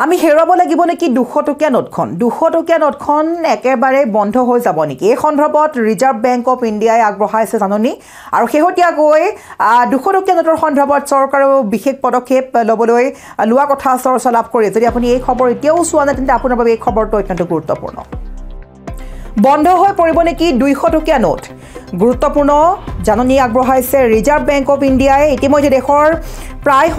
আমি হেৰুৱাব লাগিব নেকি 200 টকীয়া নোটখন 200 টকীয়া নোটখন একেবাৰে বন্ধ হৈ যাব নেকি এই সন্দৰ্ভত ৰিজাৰ্ভ বেংক অফ ইণ্ডিয়াই আগবঢ়াইছে জাননী আৰু শেহতীয়াকৈ 200 টকীয়া নোটৰ সন্দৰ্ভত চৰকাৰেও বিশেষ পদক্ষেপ ল'বলৈ লোৱা কথা চৰ্চা লাভ কৰি যদি আপুনি এই খবৰ এতিয়াও চোৱা নাই তেন্তে আপোনাৰ বাবে এই খবৰটো অত্যন্ত গুৰুত্বপূৰ্ণ বন্ধ হৈ পৰিব নেকি 200 টকীয়া নোট গুৰুত্বপূৰ্ণ জাননী আগবঢ়াইছে ৰিজাৰ্ভ বেংক অফ ইণ্ডিয়াই ইতিমধ্যে দেশৰ প্ৰায়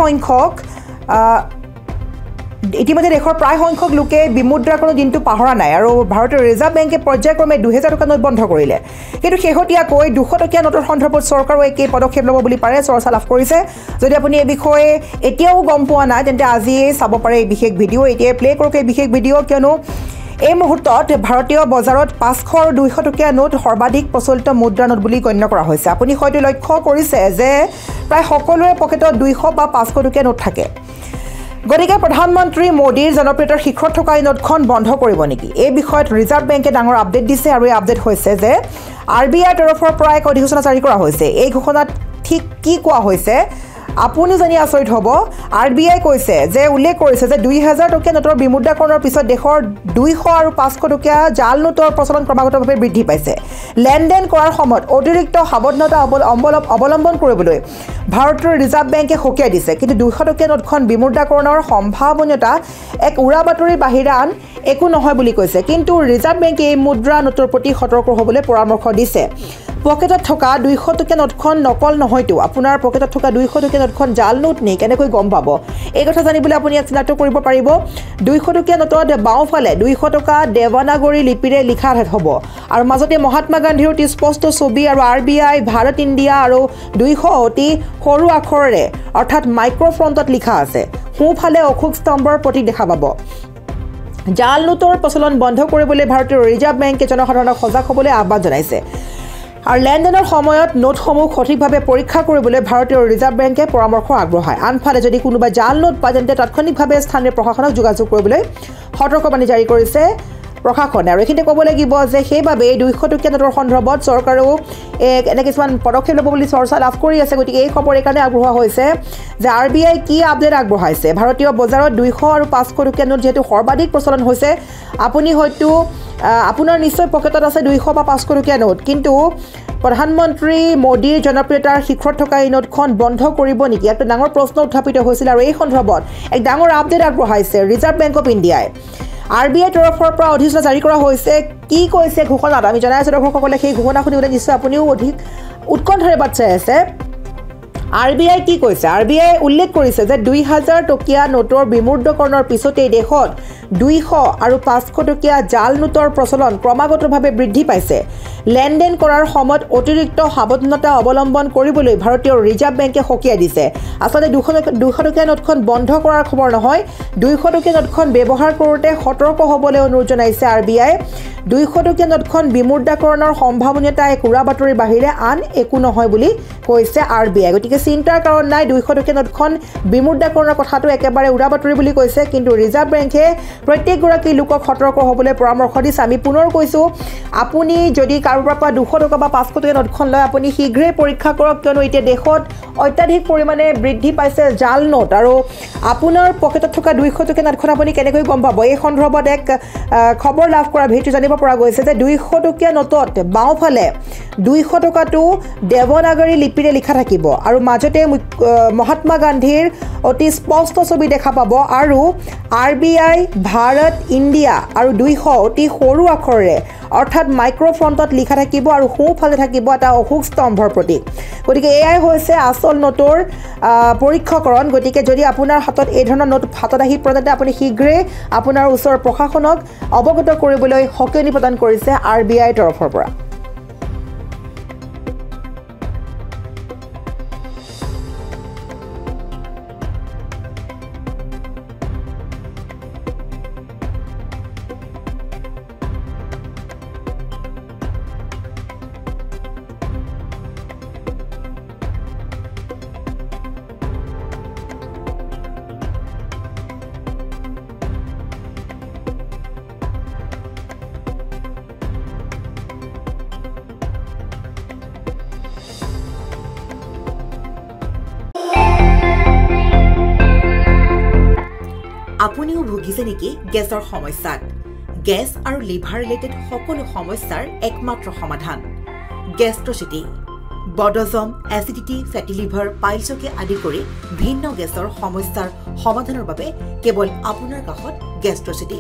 সংখ্যক লোকে বিমুদ্ৰাকৰণৰ দিনটো পাহৰা নাই আৰু ভাৰতীয় ৰিজাৰ্ভ বেংকে পৰ্যায়ক্ৰমে 2000 টকা নোট বন্ধ কৰিলে কিন্তু শেহতীয়াকৈ 200 টকীয়া নোটৰ সন্দৰ্ভত চৰকাৰেও একেই পদক্ষেপ ল'ব বুলি পাৰে চৰ্চা লাভ কৰিছে যদি আপুনি এই বিষয়ে এতিয়াও গম পোৱা নাই তেন্তে আজিয়ে চাব পাৰে এই বিশেষ ভিডিঅ' এতিয়া প্লে কৰক এই বিশেষ ভিডিঅ' কিয়নো এই মুহূৰ্তত ভাৰতীয় বজাৰত 500 আৰু 200 টকীয়া নোট সৰ্বাধিক প্ৰচলিত মুদ্ৰা নোট বুলি গণ্য কৰা হৈছে আপুনি হয়তো লক্ষ্য কৰিছে যে প্ৰায় সকলোৰে পকেটত 200 বা 500 টকীয়া নোট থাকে গতিকে প্ৰধানমন্ত্ৰী মোদীৰ জনপ্ৰিয়তাৰ শিখৰত থকা এই নোটখন বন্ধ কৰিব নেকি এই বিষয়ত ৰিজাৰ্ভ বেংকে ডাঙৰ আপডেট দিছে আৰু এই আপডেট হৈছে যে আৰবিআইৰ তৰফৰ পৰা এক অধিসূচনা জাৰি কৰা হৈছে এই ঘোষণাত ঠিক কি কোৱা হৈছে আপুনি জানি আচৰিত হ'ব আৰবিআই কৈছে যে উল্লেখ কৰিছে যে 2000 টকীয়া নোটৰ বিমুদ্ৰাকৰণৰ পিছত দেশৰ 200 আৰু 500 টকীয়া জাল নোটৰ প্ৰচলন ক্ৰমাগতভাৱে বৃদ্ধি পাইছে লেনদেন কৰাৰ সময়ত অতিৰিক্ত সাৱধানতা অৱলম্বন কৰিবলৈ ভাৰতীয় ৰিজাৰ্ভ বেংকে সকীয়াই দিছে কিন্তু 200 টকীয়া নোটখন বিমুদ্ৰাকৰণৰ সম্ভাৱনীয়তা এক উৰা বাতৰিৰ বাহিৰে আন একো নহয় বুলি কৈছে কিন্তু ৰিজাৰ্ভ বেংকে এই মুদ্ৰা নোটৰ প্ৰতি সতৰ্ক হ'বলৈ পৰামৰ্শ দিছে পকেটত থকা 200 টকীয়া নোটখন নকল নহয়তো আপোনাৰ পকেটত থকা 200 টকীয়া নোটখন জাল নোট নে কেনেকৈ গম পাব এই কথা জানিবলৈ আপুনি চিনাক্ত কৰিব পাৰিব 200 টকীয়া নোটত বাওঁফালে 200 টকা দেৱনাগৰী লিপিৰে লিখা হ'ব আৰু মাজতে মহাত্মা গান্ধীৰ অতি স্পষ্ট ছবি আৰু আৰবিআই ভাৰত ইণ্ডিয়া আৰু 200 অতি সৰু আখৰেৰে অৰ্থাৎ মাইক্ৰ' ফ্ৰণ্টত লিখা আছে সোঁফালে অশোক স্তম্ভৰ প্ৰতীক দেখা পাব জাল নোটৰ প্ৰচলন বন্ধ কৰিবলৈ ভাৰতীয় ৰিজাৰ্ভ বেংকে জনসাধাৰণক সজাগ হ'বলৈ আহ্বান জনাইছে আৰু লেনদেনৰ সময়ত নোটসমূহ সঠিকভাৱে পৰীক্ষা কৰিবলৈ ভাৰতীয় ৰিজাৰ্ভ বেংকে পৰামৰ্শ আগবঢ়ায় আনফালে যদি কোনোবা জাল নোট পায় তেন্তে তাৎক্ষণিকভাৱে স্থানীয় প্ৰশাসনক যোগাযোগ কৰিবলৈ সতৰ্কবাণী জাৰি কৰিছে প্ৰশাসনে আৰু এইখিনিতে ক'ব লাগিব যে সেইবাবে 200 টকীয়া নোটৰ সন্দৰ্ভত চৰকাৰেও এনে কিছুমান পদক্ষেপ ল'ব বুলি চৰ্চা লাভ কৰি আছে গতিকে এই খবৰ এইকাৰণে আগবঢ়োৱা হৈছে যে আৰবিআই কি আপডেট আগবঢ়াইছে ভাৰতীয় বজাৰত 200 আৰু 500 টকীয়া নোট যিহেতু সৰ্বাধিক প্ৰচলন হৈছে আপুনি হয়তো আপোনাৰ নিশ্চয় পকেটত আছে 200 বা 500 টকীয়া নোট কিন্তু প্ৰধানমন্ত্ৰী মোদীৰ জনপ্ৰিয়তাৰ শিখৰত থকা এই নোটখন বন্ধ কৰিব নেকি একটা ডাঙৰ প্ৰশ্ন উত্থাপিত হৈছিল আৰু এই সন্দৰ্ভত এক ডাঙৰ আপডেট আগবঢ়াইছে ৰিজাৰ্ভ বেংক অফ ইণ্ডিয়াই আৰবিআইৰ তৰফৰ পৰা অধিসূচনা জাৰি কৰা হৈছে কি কৈছে ঘোষণাত আমি জনাই আছোঁ দৰ্শকসকলে সেই ঘোষণা শুনিবলৈ নিশ্চয় আপুনিও অধিক উৎকণ্ঠাৰে বাট চাই আছে আৰবিআই কি কৈছে আৰবিআই উল্লেখ কৰিছে যে 2000 টকীয়া নোটৰ বিমুদ্ৰাকৰণৰ পিছতেই দেশত 200 আৰু 500 টকীয়া জাল নোটৰ প্ৰচলন ক্ৰমাগতভাৱে বৃদ্ধি পাইছে লেনদেন কৰাৰ সময়ত অতিৰিক্ত সাৱধানতা অৱলম্বন কৰিবলৈ ভাৰতীয় ৰিজাৰ্ভ বেংকে সকীয়াই দিছে আচলতে 200 টকীয়া নোটখন বন্ধ কৰাৰ খবৰ নহয় 200 টকীয়া নোটখন ব্যৱহাৰ কৰোঁতে সতৰ্ক হ'বলৈ অনুৰোধ জনাইছে আৰবিআই 200 টকীয়া নোটখন বিমুদ্ৰাকৰণৰ সম্ভাৱনীয়তা এক উৰা বাতৰিৰ বাহিৰে আন একো নহয় বুলি কৈছে আৰবিআই গতিকে চিন্তাৰ কাৰণ নাই 200 টকীয়া নোটখন বিমুদ্ৰাকৰণৰ কথাটো একেবাৰে উৰা বাতৰি বুলি কৈছে কিন্তু ৰিজাৰ্ভ বেংকে প্ৰত্যেকগৰাকী লোকক সতৰ্ক হ'বলৈ পৰামৰ্শ দিছে আমি পুনৰ কৈছোঁ আপুনি যদি কাৰোবাৰ পৰা 200 টকা বা 500 টকীয়া নোটখন লয় আপুনি শীঘ্ৰেই পৰীক্ষা কৰক কিয়নো এতিয়া দেশত অত্যাধিক পৰিমাণে বৃদ্ধি পাইছে জাল নোট আৰু আপোনাৰ পকেটত থকা 200 টকীয়া নোটখন আপুনি কেনেকৈ গম পাব এই সন্দৰ্ভত এক খবৰ লাভ কৰা ভিডিঅ' জানিব পৰা গৈছে যে 200 টকীয়া নোটত বাওঁফালে 200 টকাটো দেৱনাগৰী লিপিৰে লিখা থাকিব আৰু মাজতে মহাত্মা গান্ধীৰ অতি স্পষ্ট ছবি দেখা পাব আৰু আৰবিআই ভাৰত ইণ্ডিয়া আৰু 200 অতি সৰু আখৰেৰে অৰ্থাৎ মাইক্ৰ' ফ্ৰণ্টত লিখা থাকিব আৰু সোঁফালে থাকিব এটা অশোক স্তম্ভৰ প্ৰতীক গতিকে এয়াই হৈছে আচল নোটৰ পৰীক্ষাকৰণ গতিকে যদি আপোনাৰ হাতত এই ধৰণৰ নোট হাতত আহি পৰে তেন্তে আপুনি শীঘ্ৰেই আপোনাৰ ওচৰৰ প্ৰশাসনক অৱগত কৰিবলৈ সকিয়নি প্ৰদান কৰিছে আৰবিআইৰ তৰফৰ পৰা আপুনিও ভুগিছে নেকি গেছৰ সমস্যাত গেছ আৰু লিভাৰ ৰিলেটেড সকলো সমস্যাৰ একমাত্ৰ সমাধান গেষ্ট্ৰচিটি বডজম এচিডিটি ফেটি লিভাৰ পাইলছকে আদি কৰি ভিন্ন গেছৰ সমস্যাৰ সমাধানৰ বাবে কেৱল আপোনাৰ কাষত গেষ্ট্ৰচিটি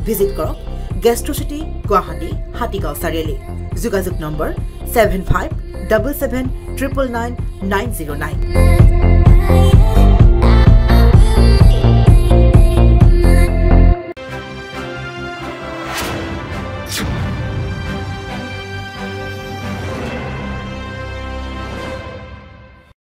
ভিজিট কৰক গেষ্ট্ৰচিটি গুৱাহাটী হাতীগাঁও চাৰিআলি যোগাযোগ নম্বৰ 7577999909